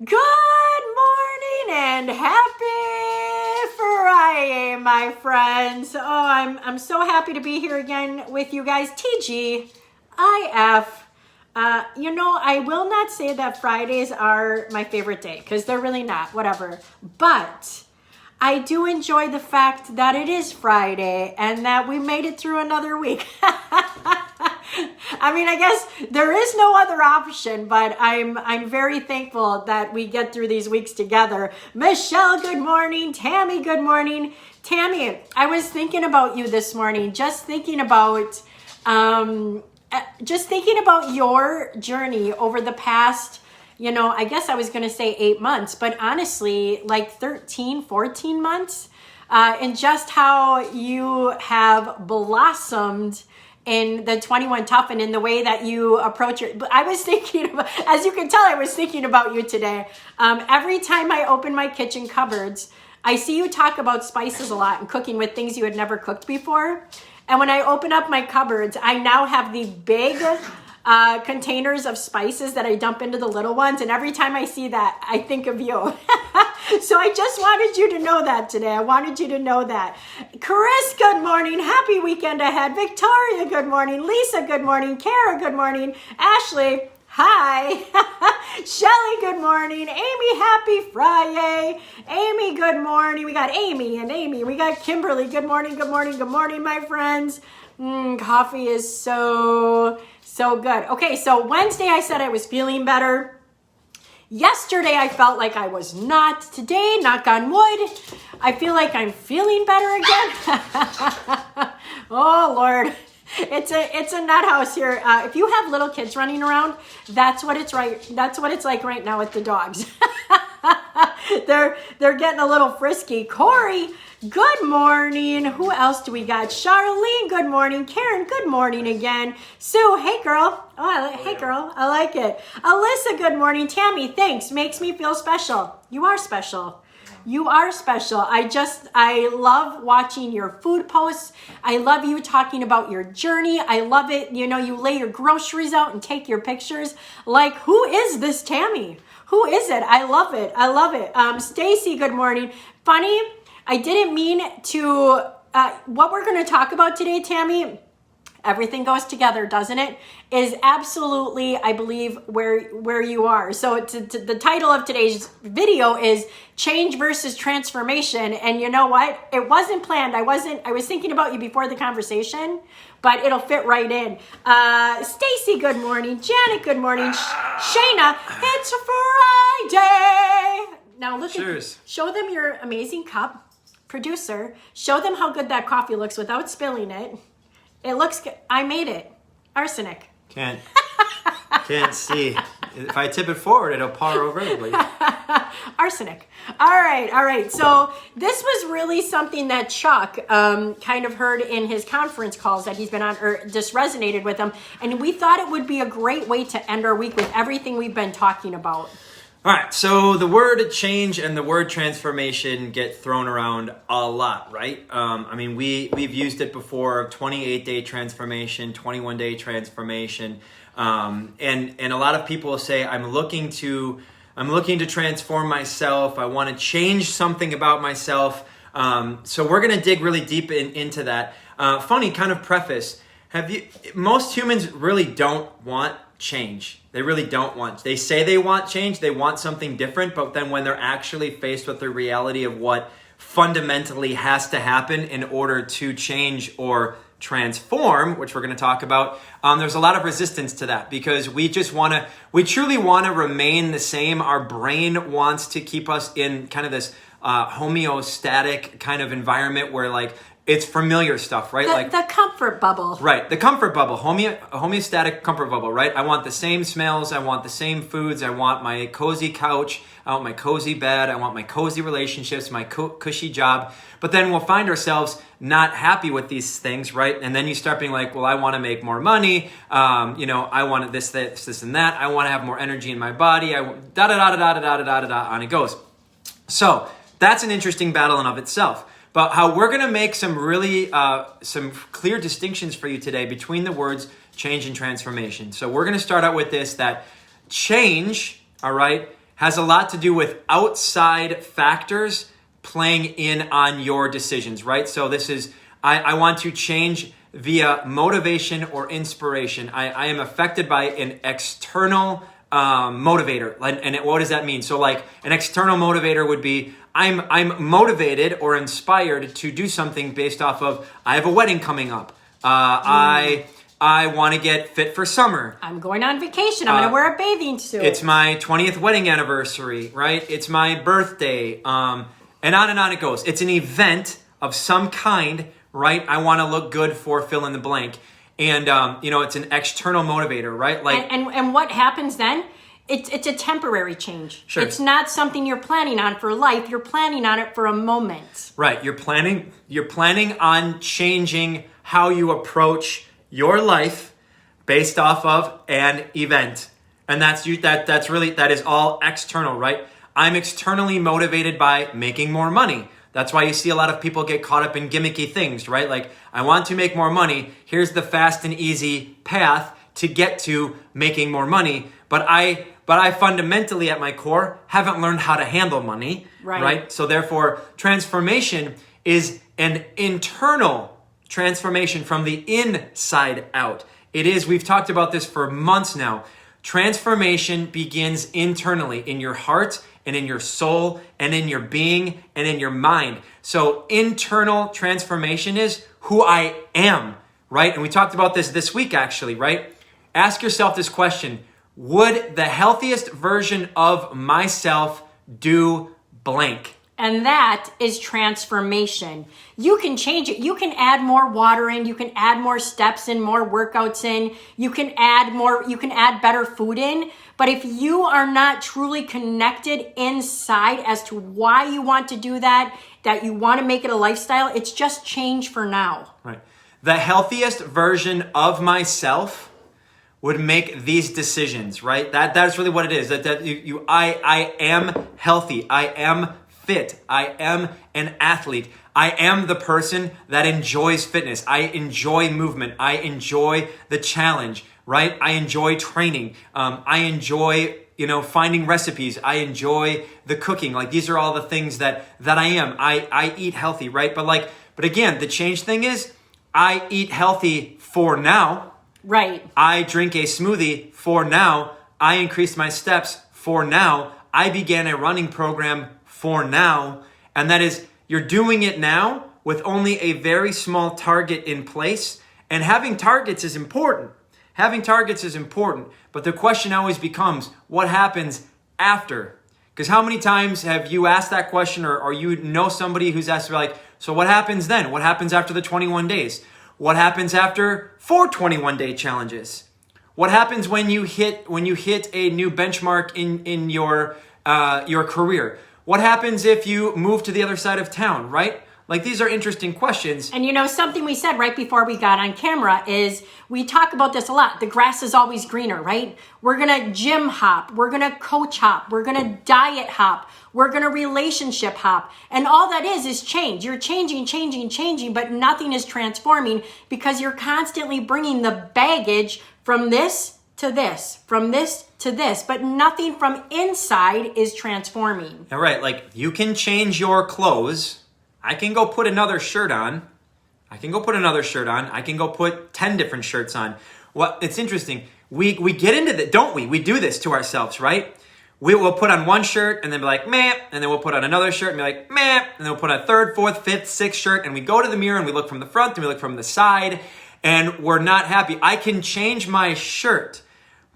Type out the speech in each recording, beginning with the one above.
Good morning and happy Friday, my friends. Oh, I'm so happy to be here again with you guys. TGIF. I will not say that Fridays are my favorite day because they're really not, whatever. But I do enjoy the fact that it is Friday and that we made it through another week. I mean, I guess there is no other option, but I'm very thankful that we get through these weeks together. Michelle, good morning. Tammy, good morning. Tammy, I was thinking about you this morning, just thinking about your journey over the past, I guess I was going to say 8 months, but honestly, like 13, 14 months, and just how you have blossomed in the 21 Tough and in the way that you approach it. I was thinking, as you can tell, I was thinking about you today. Every time I open my kitchen cupboards, I see you talk about spices a lot and cooking with things you had never cooked before. And when I open up my cupboards, I now have the big containers of spices that I dump into the little ones. And every time I see that, I think of you. So I just wanted you to know that today. I wanted you to know that. Chris, good morning. Happy weekend ahead. Victoria, good morning. Lisa, good morning. Kara, good morning. Ashley, hi. Shelly, good morning. Amy, happy Friday. Amy, good morning. We got Amy and Amy. We got Kimberly. Good morning, good morning, good morning, my friends. Coffee is so good. Okay, so Wednesday I said I was feeling better. Yesterday I felt like I was not. Today, knock on wood, I feel like I'm feeling better again. Oh Lord, it's a nut house here. If you have little kids running around, that's what it's like right now with the dogs. They're getting a little frisky. Corey, good morning. Who else do we got? Charlene, good morning. Karen, good morning again. Sue, hey girl. Hey girl, I like it. Alyssa, good morning. Tammy, thanks. Makes me feel special. You are special. You are special. I love watching your food posts. I love you talking about your journey. I love it. You lay your groceries out and take your pictures. Like, who is this Tammy? Who is it? I love it. I love it. Stacy, good morning. Funny, I didn't mean to, what we're going to talk about today, Tammy, everything goes together, doesn't it? Is absolutely, I believe, where you are. So the title of today's video is Change versus Transformation. And you know what? It wasn't planned. I was thinking about you before the conversation, but it'll fit right in. Stacy, good morning. Janet, good morning. Shayna, it's Friday. Now look show them your amazing cup. Producer, show them how good that coffee looks without spilling it. It looks good. I made it. Arsenic. Can't see. If I tip it forward, it'll pour over the place. Arsenic. All right. So this was really something that Chuck kind of heard in his conference calls that he's been on, or just resonated with him. And we thought it would be a great way to end our week with everything we've been talking about. All right, so the word change and the word transformation get thrown around a lot, right? We've used it before, 28-day transformation, 21-day transformation. And a lot of people will say, I'm looking to transform myself. I want to change something about myself. So we're going to dig really deep into that. Funny kind of preface. Most humans really don't want change. They really don't want. They say they want change. They want something different. But then when they're actually faced with the reality of what fundamentally has to happen in order to change or transform, which we're going to talk about, there's a lot of resistance to that because we truly want to remain the same. Our brain wants to keep us in kind of this homeostatic kind of environment where like it's familiar stuff, right? The comfort bubble. Right, the comfort bubble, homeostatic comfort bubble, right? I want the same smells, I want the same foods, I want my cozy couch, I want my cozy bed, I want my cozy relationships, my cushy job. But then we'll find ourselves not happy with these things, right? And then you start being like, well, I want to make more money, I want this, and that, I want to have more energy in my body, on it goes. So that's an interesting battle in of itself. But how we're going to make some really, some clear distinctions for you today between the words change and transformation. So we're going to start out with this, that change, all right, has a lot to do with outside factors playing in on your decisions, right? So this is, I want to change via motivation or inspiration. I am affected by an external motivator. And what does that mean? So like an external motivator would be, I'm motivated or inspired to do something based off of, I have a wedding coming up. I want to get fit for summer. I'm going on vacation. I'm going to wear a bathing suit. It's my 20th wedding anniversary, right? It's my birthday. And on it goes. It's an event of some kind, right? I want to look good for fill in the blank. And, it's an external motivator, right? Like, and what happens then? It's a temporary change. Sure. It's not something you're planning on for life. You're planning on it for a moment. Right. You're planning on changing how you approach your life based off of an event. And that is all external, right? I'm externally motivated by making more money. That's why you see a lot of people get caught up in gimmicky things, right? Like, I want to make more money. Here's the fast and easy path to get to making more money. But I fundamentally at my core haven't learned how to handle money, right? So therefore, transformation is an internal transformation from the inside out. It is, we've talked about this for months now. Transformation begins internally in your heart and in your soul and in your being and in your mind. So internal transformation is who I am, right? And we talked about this week actually, right? Ask yourself this question: would the healthiest version of myself do blank? And that is transformation. You can change it. You can add more water in. You can add more steps in, more workouts in. You can add better food in. But if you are not truly connected inside as to why you want to do that you want to make it a lifestyle, it's just change for now. Right. The healthiest version of myself would make these decisions, right? That's really what it is. I am healthy. I am fit. I am an athlete. I am the person that enjoys fitness. I enjoy movement. I enjoy the challenge, right? I enjoy training. I enjoy, finding recipes. I enjoy the cooking. Like, these are all the things that I am. I eat healthy, right? But again, the change thing is I eat healthy for now. Right. I drink a smoothie for now. I increased my steps for now. I began a running program for now. And that is, you're doing it now with only a very small target in place. And having targets is important. But the question always becomes, what happens after? Because how many times have you asked that question, or you know somebody who's asked, like, so what happens then? What happens after the 21 days? What happens after 4 21-day challenges? What happens when you hit a new benchmark in your career? What happens if you move to the other side of town, right? Like, these are interesting questions. And something we said right before we got on camera is, we talk about this a lot. The grass is always greener, right? We're going to gym hop. We're going to coach hop. We're going to diet hop. We're going to relationship hop. And all that is change. You're changing, but nothing is transforming because you're constantly bringing the baggage from this to this, from this to this, but nothing from inside is transforming. All right, like, you can change your clothes. I can go put another shirt on. I can go put 10 different shirts on. Well, it's interesting. We get into that, don't we? We do this to ourselves, right? We will put on one shirt and then be like, meh. And then we'll put on another shirt and be like, meh. And then we'll put on a third, fourth, fifth, sixth shirt. And we go to the mirror and we look from the front and we look from the side. And we're not happy. I can change my shirt.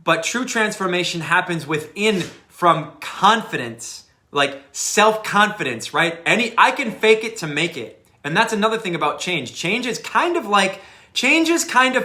But true transformation happens within, from confidence. Like self-confidence, right? I can fake it to make it. And that's another thing about change. Change is kind of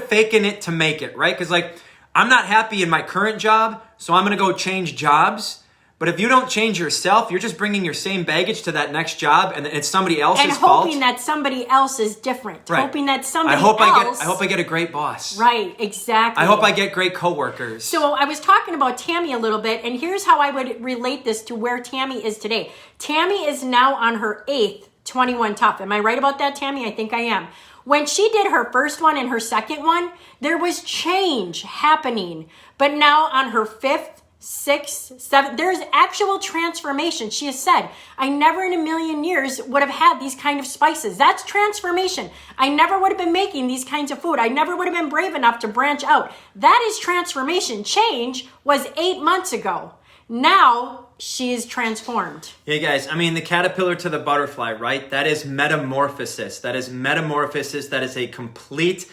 faking it to make it, right? Because, like, I'm not happy in my current job, so I'm going to go change jobs. But if you don't change yourself, you're just bringing your same baggage to that next job, and it's somebody else's fault. And hoping that somebody else is different. Right. Hoping that somebody else... I hope I get a great boss. Right, exactly. I hope I get great coworkers. So I was talking about Tammy a little bit, and here's how I would relate this to where Tammy is today. Tammy is now on her 8th 21 Tough. Am I right about that, Tammy? I think I am. When she did her first one and her second one, there was change happening. But now on her 5th 6, 7. There's actual transformation. She has said, I never in a million years would have had these kind of spices. That's transformation. I never would have been making these kinds of food. I never would have been brave enough to branch out. That is transformation. Change was 8 months ago. Now she is transformed. Yeah, guys, I mean, the caterpillar to the butterfly, right? That is metamorphosis. That is metamorphosis. That is a completely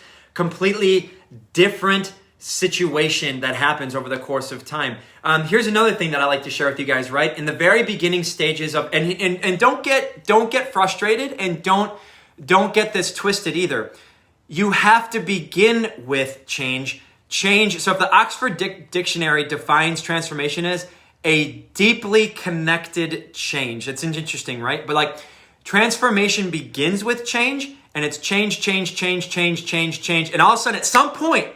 different situation that happens over the course of time. Here's another thing that I like to share with you guys, right? In the very beginning stages of, and don't get frustrated, and don't get this twisted either. You have to begin with change. So if the Oxford Dictionary defines transformation as a deeply connected change, it's interesting, right? But like, transformation begins with change, and it's change. And all of a sudden, at some point,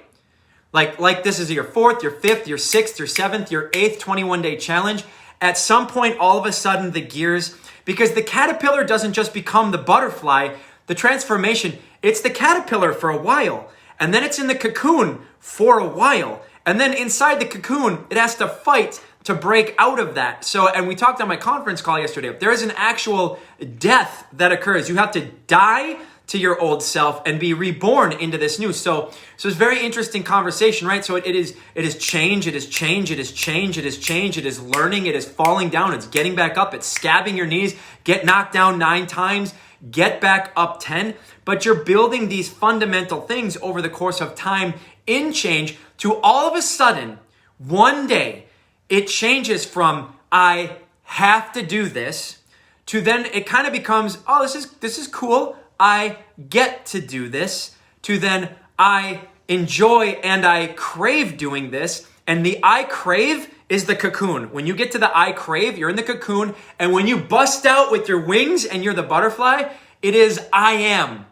like this is your 4th, your 5th, your 6th, your 7th, your 8th 21-day challenge. At some point, all of a sudden, the gears, because the caterpillar doesn't just become the butterfly, the transformation, it's the caterpillar for a while. And then it's in the cocoon for a while. And then inside the cocoon, it has to fight to break out of that. So, and we talked on my conference call yesterday, there is an actual death that occurs. You have to die to your old self and be reborn into this new. So it's a very interesting conversation, right? So it is change, it is change, it is change, it is change, it is learning, it is falling down, it's getting back up, it's scabbing your knees, get knocked down 9 times, get back up 10. But you're building these fundamental things over the course of time in change to all of a sudden, one day, it changes from I have to do this to then it kind of becomes, oh, this is cool. I get to do this, to then I enjoy and I crave doing this. And the I crave is the cocoon. When you get to the I crave, you're in the cocoon. And when you bust out with your wings and you're the butterfly, it is I am.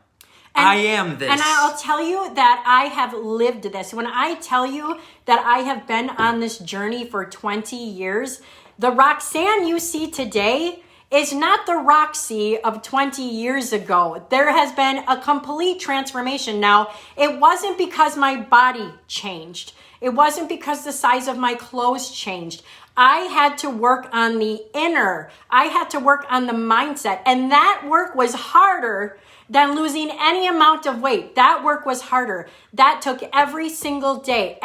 I am this. And I'll tell you that I have lived this. When I tell you that I have been on this journey for 20 years, the Roxanne you see today is not the Roxy of 20 years ago. There has been a complete transformation. Now, it wasn't because my body changed. It wasn't because the size of my clothes changed. I had to work on the inner. I had to work on the mindset. And that work was harder than losing any amount of weight. That work was harder. That took every single day.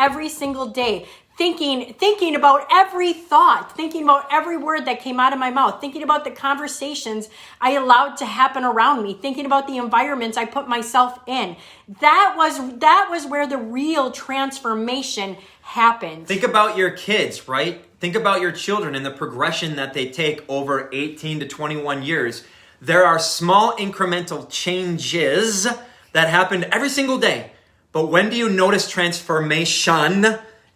Thinking about every thought, thinking about every word that came out of my mouth, thinking about the conversations I allowed to happen around me, thinking about the environments I put myself in. That was where the real transformation happened. Think about your kids, right? Think about your children and the progression that they take over 18 to 21 years. There are small incremental changes that happen every single day. But when do you notice transformation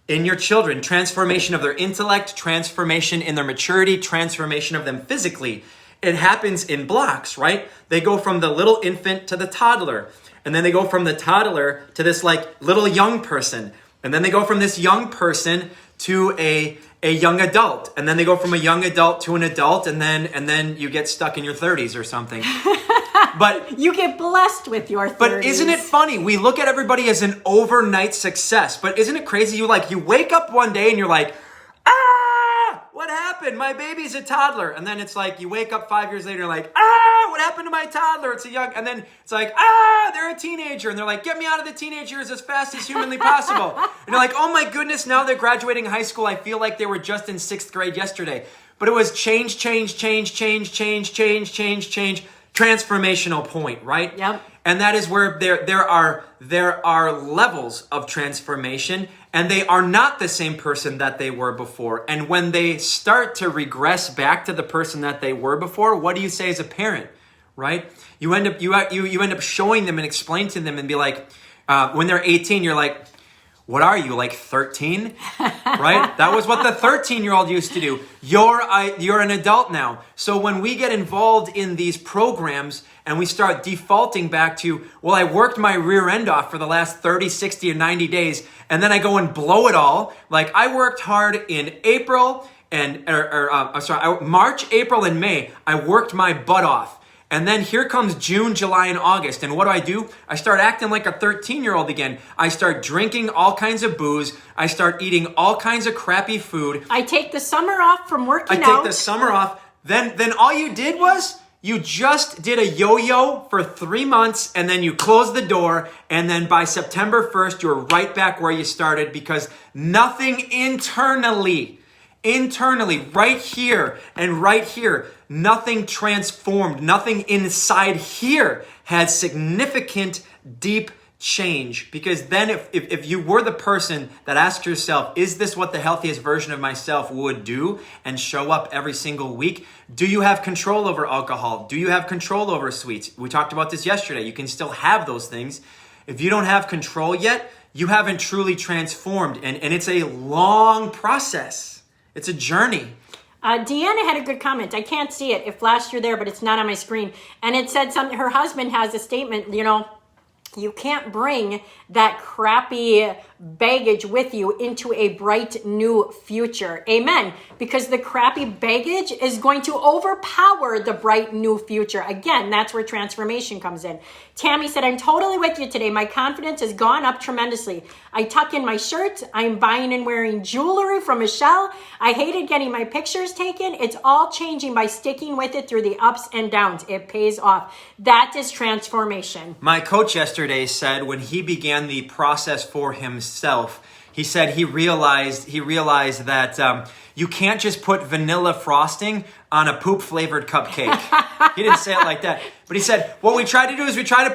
in your children? Transformation of their intellect, transformation in their maturity, transformation of them physically. It happens in blocks, right? They go from the little infant to the toddler. And then they go from the toddler to this like little young person. And then they go from this young person to a young adult. And then they go from a young adult to an adult. And then you get stuck in your 30s or something. But you get blessed with your 30s. But isn't it funny? We look at everybody as an overnight success. But isn't it crazy? You wake up one day and you're like, what happened? My baby's a toddler. And then it's like, you wake up 5 years later, you're like, what happened to my toddler? It's a young, and then it's like, they're a teenager. And they're like, get me out of the teenage years as fast as humanly possible. And you're like, oh my goodness, now they're graduating high school. I feel like they were just in 6th grade yesterday. But it was change. Transformational point, right? Yep. And that is where there are levels of transformation, and they are not the same person that they were before. And when they start to regress back to the person that they were before, what do you say as a parent, right? You end up showing them and explain to them and be like, when they're 18, you're like, what are you, like 13? Right? That was what the 13-year-old used to do. You're an adult now. So when we get involved in these programs and we start defaulting back to, well, I worked my rear end off for the last 30, 60, or 90 days, and then I go and blow it all. Like I worked hard in April March, April, and May. I worked my butt off. And then here comes June, July, and August. And what do? I start acting like a 13-year-old again. I start drinking all kinds of booze. I start eating all kinds of crappy food. I take the summer off from working out. I take the summer off. Then all you did was you just did a yo-yo for 3 months, and then you closed the door. And then by September 1st, you're right back where you started, because nothing internally, right here and right here, nothing transformed, nothing inside here had significant, deep change. Because then if you were the person that asked yourself, is this what the healthiest version of myself would do and show up every single week? Do you have control over alcohol? Do you have control over sweets? We talked about this yesterday. You can still have those things. If you don't have control yet, you haven't truly transformed. And it's a long process. It's a journey. Deanna had a good comment. I can't see it. It flashed through there, but it's not on my screen. And it said something. Her husband has a statement, you can't bring that crappy baggage with you into a bright new future. Amen. Because the crappy baggage is going to overpower the bright new future. Again, that's where transformation comes in. Tammy said, I'm totally with you today. My confidence has gone up tremendously. I tuck in my shirt. I'm buying and wearing jewelry from Michelle. I hated getting my pictures taken. It's all changing by sticking with it through the ups and downs. It pays off. That is transformation. My coach yesterday said when he began the process for himself, he said he realized that you can't just put vanilla frosting on a poop flavored cupcake. He didn't say it like that, but he said what we try to do is we try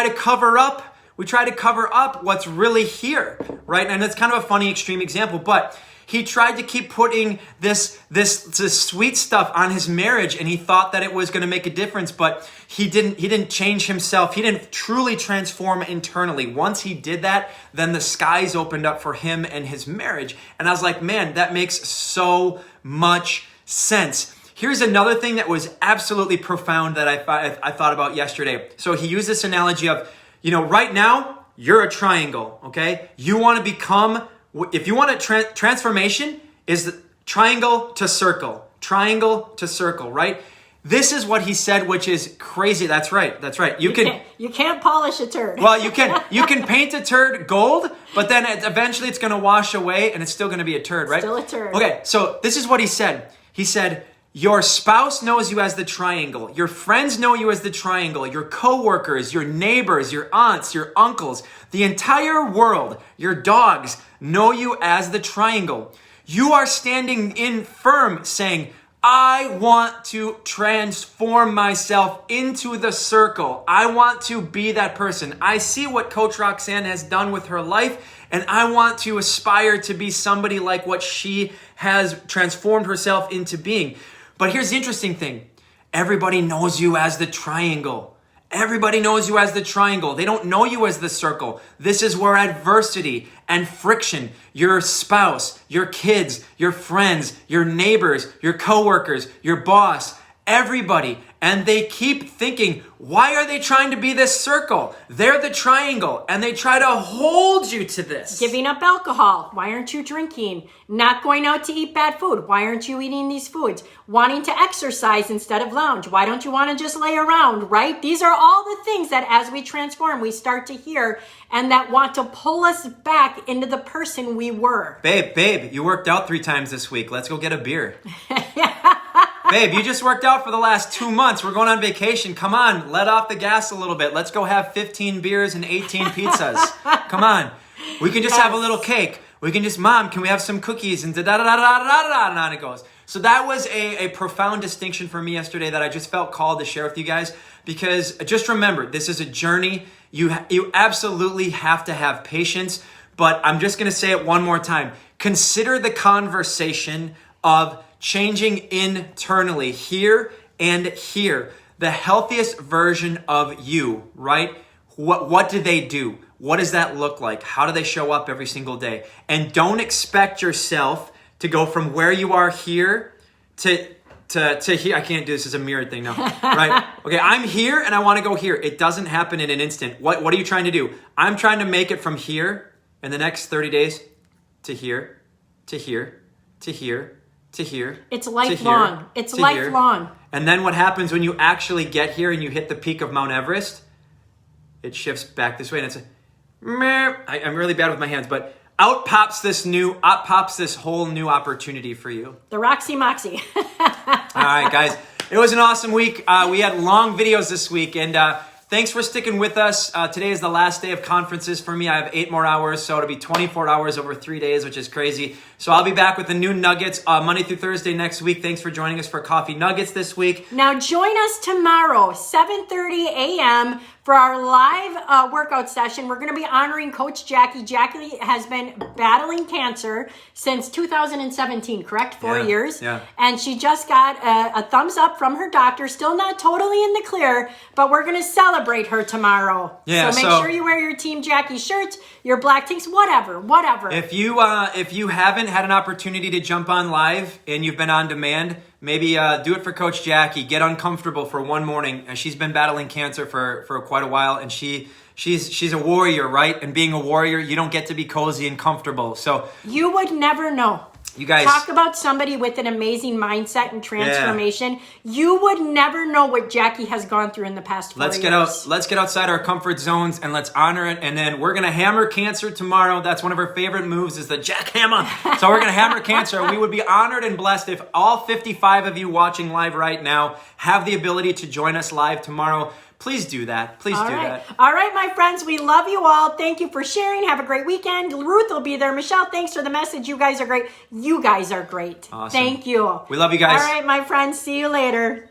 to cover up what's really here, right? And it's kind of a funny extreme example, but he tried to keep putting this sweet stuff on his marriage, and he thought that it was going to make a difference, but he didn't change himself. He didn't truly transform internally. Once he did that, then the skies opened up for him and his marriage. And I was like, man, that makes so much sense. Here's another thing that was absolutely profound that I thought about yesterday. So he used this analogy of, right now, you're a triangle, okay? You want to become... If you want a transformation, is triangle to circle, right? This is what he said, which is crazy. That's right. You can't polish a turd. Well, you can paint a turd gold, but then eventually it's going to wash away and it's still going to be a turd, right? Still a turd. Okay, so this is what he said. He said, your spouse knows you as the triangle. Your friends know you as the triangle. Your coworkers, your neighbors, your aunts, your uncles, the entire world, your dogs know you as the triangle. You are standing in firm saying, I want to transform myself into the circle. I want to be that person. I see what Coach Roxanne has done with her life, and I want to aspire to be somebody like what she has transformed herself into being. But here's the interesting thing. Everybody knows you as the triangle. Everybody knows you as the triangle. They don't know you as the circle. This is where adversity and friction, your spouse, your kids, your friends, your neighbors, your coworkers, your boss, everybody. And they keep thinking, why are they trying to be this circle? They're the triangle, and they try to hold you to this. Giving up alcohol. Why aren't you drinking? Not going out to eat bad food. Why aren't you eating these foods? Wanting to exercise instead of lounge. Why don't you want to just lay around, right? These are all the things that as we transform, we start to hear and that want to pull us back into the person we were. Babe, you worked out 3 times this week. Let's go get a beer. Babe, you just worked out for the last 2 months. We're going on vacation. Come on, let off the gas a little bit. Let's go have 15 beers and 18 pizzas. Come on. We can just have a little cake. We can just, Mom, can we have some cookies? And da-da-da-da-da-da-da-da, and on it goes. So that was a profound distinction for me yesterday that I just felt called to share with you guys. Because just remember, this is a journey. You absolutely have to have patience. But I'm just going to say it one more time. Consider the conversation of changing internally here and here. The healthiest version of you, right? What do they do? What does that look like? How do they show up every single day? And don't expect yourself to go from where you are here to here. I can't do this as a mirror thing now, right? Okay, I'm here and I want to go here. It doesn't happen in an instant. What are you trying to do? I'm trying to make it from here in the next 30 days to here, to here, to here, to here. It's to lifelong. here, It's to here. lifelong. And then what happens when you actually get here and you hit the peak of Mount Everest? It shifts back this way, and it's I'm really bad with my hands, but out pops this whole new opportunity for you. The Roxy Moxie. All right, guys. It was an awesome week. We had long videos this week, and thanks for sticking with us. Today is the last day of conferences for me. I have 8 more hours, so it'll be 24 hours over 3 days, which is crazy. So I'll be back with the new nuggets Monday through Thursday next week. Thanks for joining us for Coffee Nuggets this week. Now join us tomorrow, 7:30 a.m. for our live workout session. We're going to be honoring Coach Jackie. Jackie has been battling cancer since 2017, correct? 4 years. Yeah. And she just got a thumbs up from her doctor. Still not totally in the clear, but we're going to celebrate her tomorrow. Yeah, so make sure you wear your Team Jackie shirts, your black tanks, whatever. If you haven't had an opportunity to jump on live and you've been on demand, maybe do it for Coach Jackie. Get uncomfortable for one morning. She's been battling cancer for quite a while, and she's a warrior, right? And being a warrior, you don't get to be cozy and comfortable. So you would never know. You guys talk about somebody with an amazing mindset and transformation. Yeah. You would never know what Jackie has gone through in the past 4 years. Let's get outside our comfort zones and let's honor it. And then we're gonna hammer cancer tomorrow. That's one of her favorite moves, is the jackhammer. So we're gonna hammer cancer. We would be honored and blessed if all 55 of you watching live right now have the ability to join us live tomorrow. Please do that. Please do that. All right, my friends, we love you all. Thank you for sharing. Have a great weekend. Ruth will be there. Michelle, thanks for the message. You guys are great. You guys are great. Awesome. Thank you. We love you guys. All right, my friends. See you later.